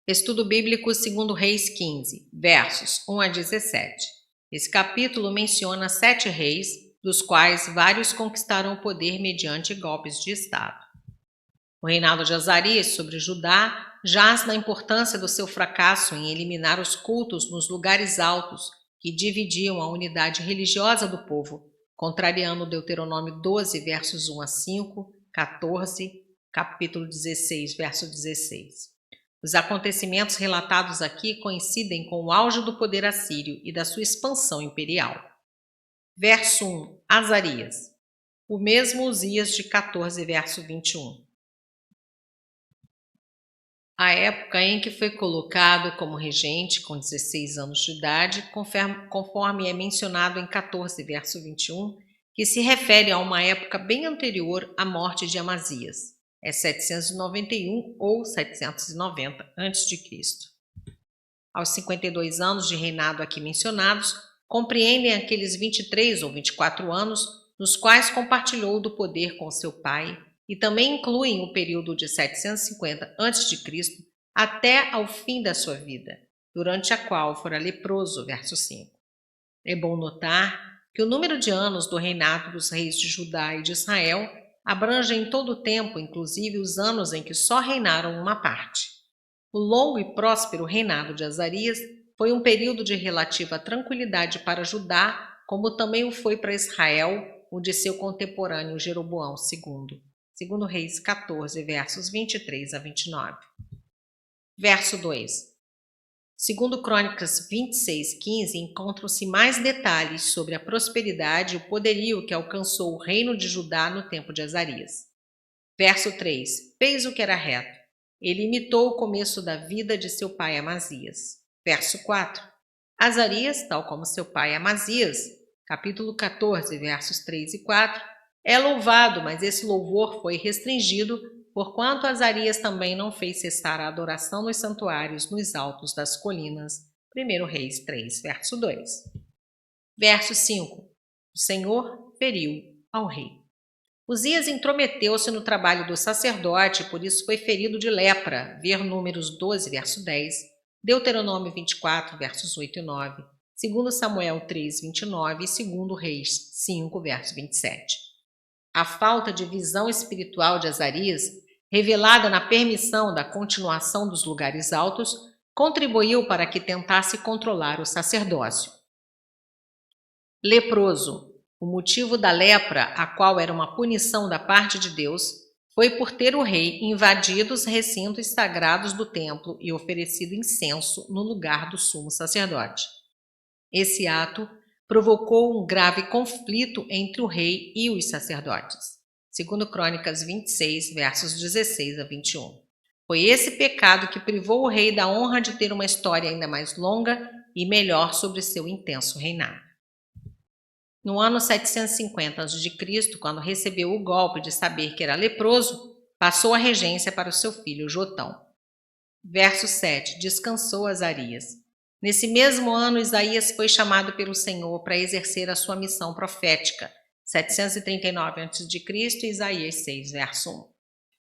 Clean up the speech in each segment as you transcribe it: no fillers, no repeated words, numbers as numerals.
Estudo Bíblico segundo Reis 15, versos 1 a 17. Esse capítulo menciona 7 reis, dos quais vários conquistaram o poder mediante golpes de Estado. O reinado de Azarias sobre Judá jaz na importância do seu fracasso em eliminar os cultos nos lugares altos que dividiam a unidade religiosa do povo, contrariando Deuteronômio 12, versos 1 a 5, 14, capítulo 16, verso 16. Os acontecimentos relatados aqui coincidem com o auge do poder assírio e da sua expansão imperial. Verso 1, Azarias. O mesmo Uzias de 14, verso 21. A época em que foi colocado como regente com 16 anos de idade, conforme é mencionado em 14, verso 21, que se refere a uma época bem anterior à morte de Amazias. É 791 ou 790 a.C. Aos 52 anos de reinado aqui mencionados, compreendem aqueles 23 ou 24 anos nos quais compartilhou do poder com seu pai, e também incluem o período de 750 a.C. até ao fim da sua vida, durante a qual fora leproso, verso 5. É bom notar que o número de anos do reinado dos reis de Judá e de Israel abrange em todo o tempo, inclusive os anos em que só reinaram uma parte. O longo e próspero reinado de Azarias foi um período de relativa tranquilidade para Judá, como também o foi para Israel, o de seu contemporâneo Jeroboão II. Segundo Reis 14, versos 23 a 29. Verso 2. Segundo Crônicas 26, 15, encontram-se mais detalhes sobre a prosperidade e o poderio que alcançou o reino de Judá no tempo de Azarias. Verso 3. Fez o que era reto. Ele imitou o começo da vida de seu pai Amazias. Verso 4. Azarias, tal como seu pai Amazias, capítulo 14, versos 3 e 4, é louvado, mas esse louvor foi restringido, porquanto Azarias também não fez cessar a adoração nos santuários nos altos das colinas. 1 Reis 3, verso 2. Verso 5. O Senhor feriu ao rei. Uzias intrometeu-se no trabalho do sacerdote e por isso foi ferido de lepra, ver Números 12, verso 10, Deuteronômio 24, versos 8 e 9, 2 Samuel 3, 29 e 2 Reis 5, verso 27. A falta de visão espiritual de Azarias, revelada na permissão da continuação dos lugares altos, contribuiu para que tentasse controlar o sacerdócio. Leproso. O motivo da lepra, a qual era uma punição da parte de Deus, foi por ter o rei invadido os recintos sagrados do templo e oferecido incenso no lugar do sumo sacerdote. Esse ato provocou um grave conflito entre o rei e os sacerdotes. Segundo Crônicas 26, versos 16 a 21. Foi esse pecado que privou o rei da honra de ter uma história ainda mais longa e melhor sobre seu intenso reinado. No ano 750 a.C., quando recebeu o golpe de saber que era leproso, passou a regência para o seu filho Jotão. Verso 7. Descansou Azarias. Nesse mesmo ano, Isaías foi chamado pelo Senhor para exercer a sua missão profética, 739 a.C. e Isaías 6, verso 1.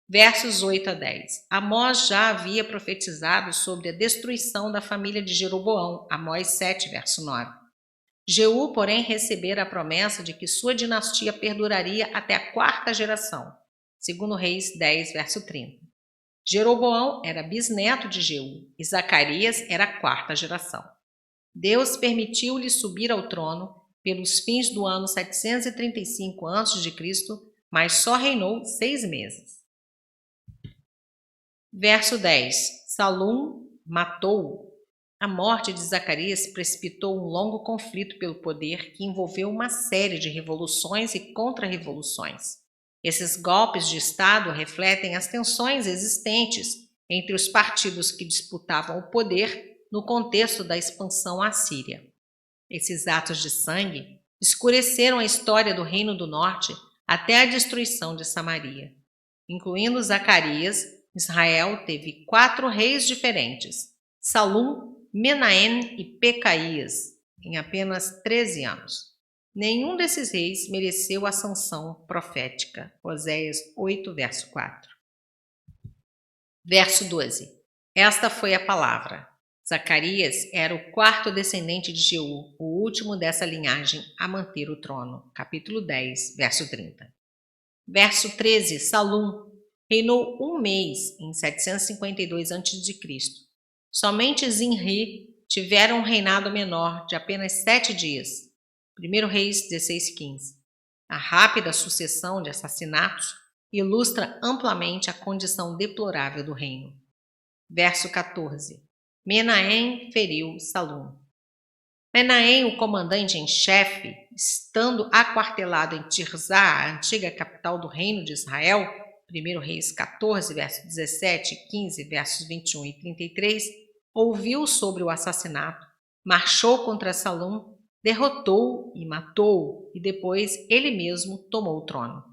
Versos 8 a 10. Amós já havia profetizado sobre a destruição da família de Jeroboão, Amós 7, verso 9. Jeú, porém, recebera a promessa de que sua dinastia perduraria até a 4ª geração, segundo Reis 10, verso 30. Jeroboão era bisneto de Jeú e Zacarias era a 4ª geração. Deus permitiu-lhe subir ao trono pelos fins do ano 735 a.C., mas só reinou 6 meses. Verso 10. Salum matou-o. A morte de Zacarias precipitou um longo conflito pelo poder que envolveu uma série de revoluções e contra-revoluções. Esses golpes de Estado refletem as tensões existentes entre os partidos que disputavam o poder no contexto da expansão assíria. Esses atos de sangue escureceram a história do Reino do Norte até a destruição de Samaria. Incluindo Zacarias, Israel teve 4 reis diferentes: Salum, Menahem e Pecaías, em apenas 13 anos. Nenhum desses reis mereceu a sanção profética. Oséias 8, verso 4. Verso 12. Esta foi a palavra. Zacarias era o quarto descendente de Jeú, o último dessa linhagem a manter o trono. Capítulo 10, verso 30. Verso 13, Salum reinou um mês em 752 a.C. Somente Zinri tiveram um reinado menor de apenas 7 dias. 1 Reis 16:15. A rápida sucessão de assassinatos ilustra amplamente a condição deplorável do reino. Verso 14. Menahem feriu Salum. Menahem, o comandante em chefe, estando aquartelado em Tirzá, a antiga capital do reino de Israel, 1 Reis 14, versos 17 e 15, versos 21 e 33, ouviu sobre o assassinato, marchou contra Salum, derrotou e matou, e depois ele mesmo tomou o trono.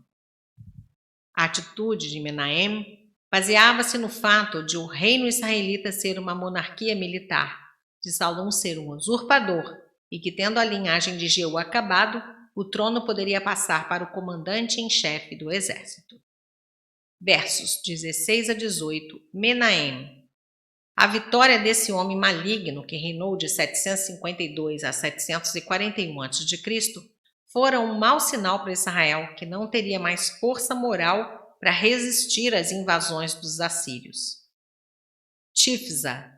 A atitude de Menahem baseava-se no fato de o reino israelita ser uma monarquia militar, de Salum ser um usurpador e que, tendo a linhagem de Jeú acabado, o trono poderia passar para o comandante em chefe do exército. Versos 16 a 18, Menahem. A vitória desse homem maligno que reinou de 752 a 741 a.C. fora um mau sinal para Israel, que não teria mais força moral para resistir às invasões dos assírios. Tifsa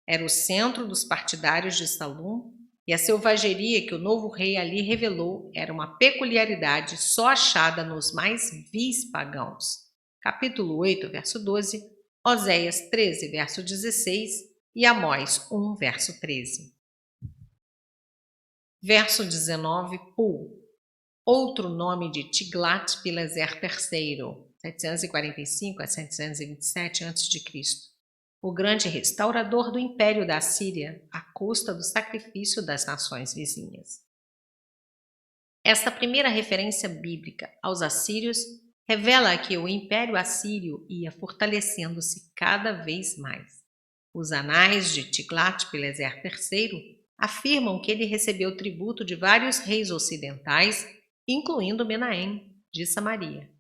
era o centro dos partidários de Salum, e a selvageria que o novo rei ali revelou era uma peculiaridade só achada nos mais vis pagãos. Capítulo 8, verso 12, Oséias 13, verso 16 e Amós 1, verso 13. Verso 19, Pul. Outro nome de Tiglat-Pileser III, 745 a 727 a.C., o grande restaurador do Império da Assíria, à custa do sacrifício das nações vizinhas. Esta primeira referência bíblica aos assírios revela que o Império Assírio ia fortalecendo-se cada vez mais. Os anais de Tiglat-Pileser III afirmam que ele recebeu tributo de vários reis ocidentais, incluindo Menahem, de Samaria.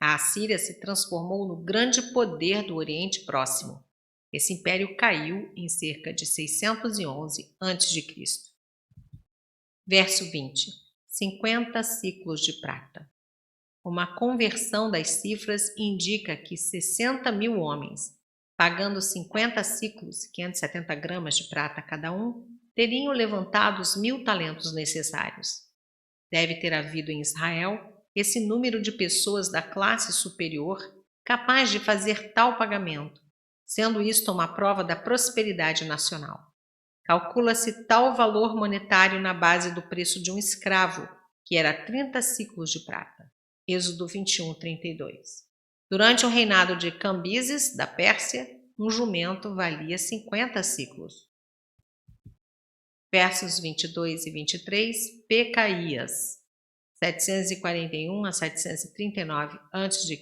A Assíria se transformou no grande poder do Oriente Próximo. Esse império caiu em cerca de 611 a.C. Verso 20. 50 ciclos de prata. Uma conversão das cifras indica que 60 mil homens, pagando 50 ciclos, 570 gramas de prata cada um, teriam levantado os 1.000 talentos necessários. Deve ter havido em Israel esse número de pessoas da classe superior capaz de fazer tal pagamento, sendo isto uma prova da prosperidade nacional. Calcula-se tal valor monetário na base do preço de um escravo, que era 30 ciclos de prata. Êxodo 21, 32. Durante o reinado de Cambises, da Pérsia, um jumento valia 50 ciclos. Versos 22 e 23, Pecaías, 741 a 739 a.C.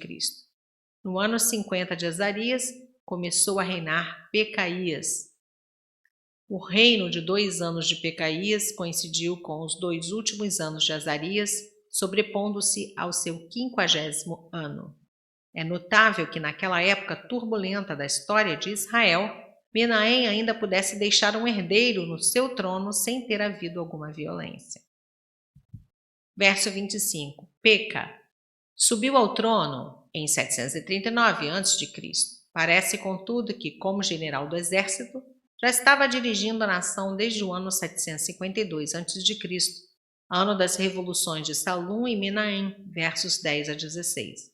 No ano 50 de Azarias, começou a reinar Pecaías. O reino de 2 anos de Pecaías coincidiu com os 2 últimos anos de Azarias, sobrepondo-se ao seu 50º ano. É notável que naquela época turbulenta da história de Israel, Menahem ainda pudesse deixar um herdeiro no seu trono sem ter havido alguma violência. Verso 25. Peca subiu ao trono em 739 a.C. Parece, contudo, que, como general do exército, já estava dirigindo a nação desde o ano 752 a.C., ano das revoluções de Salum e Menahem, versos 10 a 16.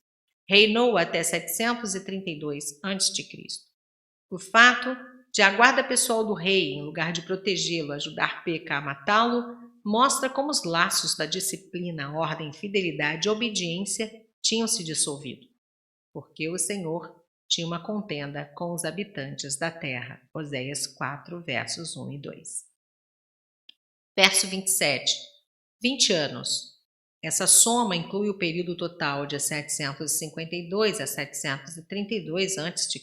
Reinou até 732 a.C. O fato de a guarda pessoal do rei, em lugar de protegê-lo, ajudar Peca a matá-lo, mostra como os laços da disciplina, ordem, fidelidade e obediência tinham se dissolvido, porque o Senhor tinha uma contenda com os habitantes da terra. Oséias 4, versos 1 e 2. Verso 27. 20 anos. Essa soma inclui o período total de 752 a 732 a.C.,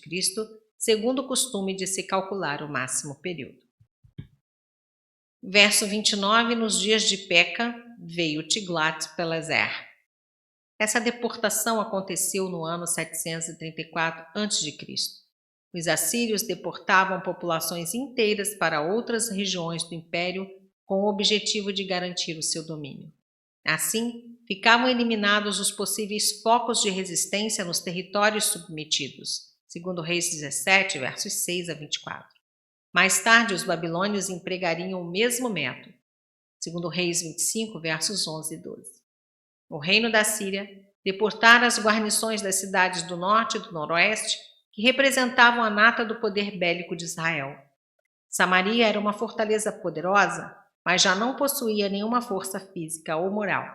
segundo o costume de se calcular o máximo período. Verso 29. Nos dias de Peca, veio Tiglat-Pileser. Essa deportação aconteceu no ano 734 a.C. Os assírios deportavam populações inteiras para outras regiões do império com o objetivo de garantir o seu domínio. Assim, ficavam eliminados os possíveis focos de resistência nos territórios submetidos, segundo Reis 17, versos 6 a 24. Mais tarde, os babilônios empregariam o mesmo método, segundo Reis 25, versos 11 e 12. O reino da Síria deportara as guarnições das cidades do norte e do noroeste, que representavam a nata do poder bélico de Israel. Samaria era uma fortaleza poderosa, mas já não possuía nenhuma força física ou moral.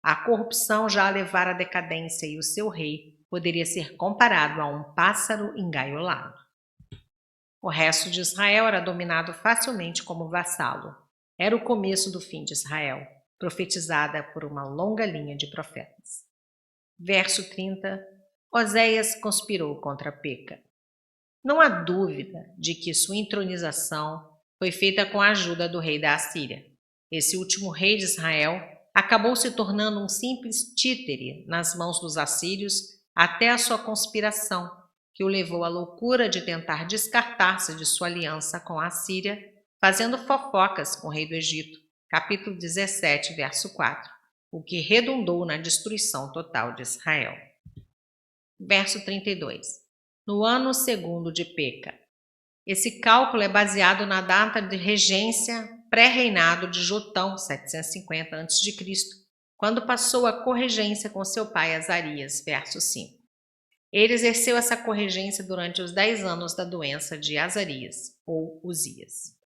A corrupção já a levara à decadência e o seu rei poderia ser comparado a um pássaro engaiolado. O resto de Israel era dominado facilmente como vassalo. Era o começo do fim de Israel, profetizada por uma longa linha de profetas. Verso 30. Oséias conspirou contra Peca. Não há dúvida de que sua entronização foi feita com a ajuda do rei da Assíria. Esse último rei de Israel acabou se tornando um simples títere nas mãos dos assírios até a sua conspiração, que o levou à loucura de tentar descartar-se de sua aliança com a Assíria, fazendo fofocas com o rei do Egito, capítulo 17, verso 4, o que redundou na destruição total de Israel. Verso 32. No ano segundo de Peca. Esse cálculo é baseado na data de regência pré-reinado de Jotão, 750 a.C., quando passou a corregência com seu pai Azarias, verso 5. Ele exerceu essa corregência durante os 10 anos da doença de Azarias, ou Uzias.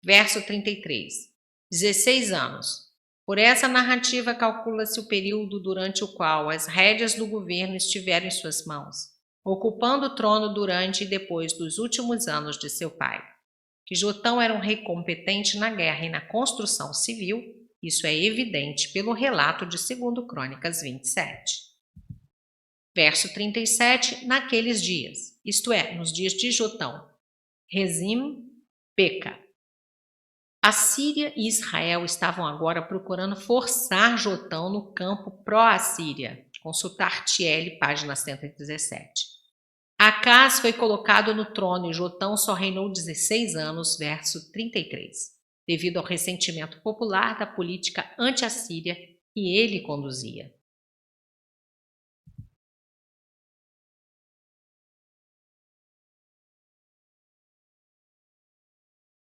Verso 33. 16 anos. Por essa narrativa calcula-se o período durante o qual as rédeas do governo estiveram em suas mãos, ocupando o trono durante e depois dos últimos anos de seu pai. Que Jotão era um rei competente na guerra e na construção civil, isso é evidente pelo relato de 2 Crônicas 27. Verso 37, naqueles dias, isto é, nos dias de Jotão, Rezim, Peca. A Síria e Israel estavam agora procurando forçar Jotão no campo pró-Assíria. Consultar Tiele, página 117. Acás foi colocado no trono e Jotão só reinou 16 anos, verso 33, devido ao ressentimento popular da política anti-assíria que ele conduzia.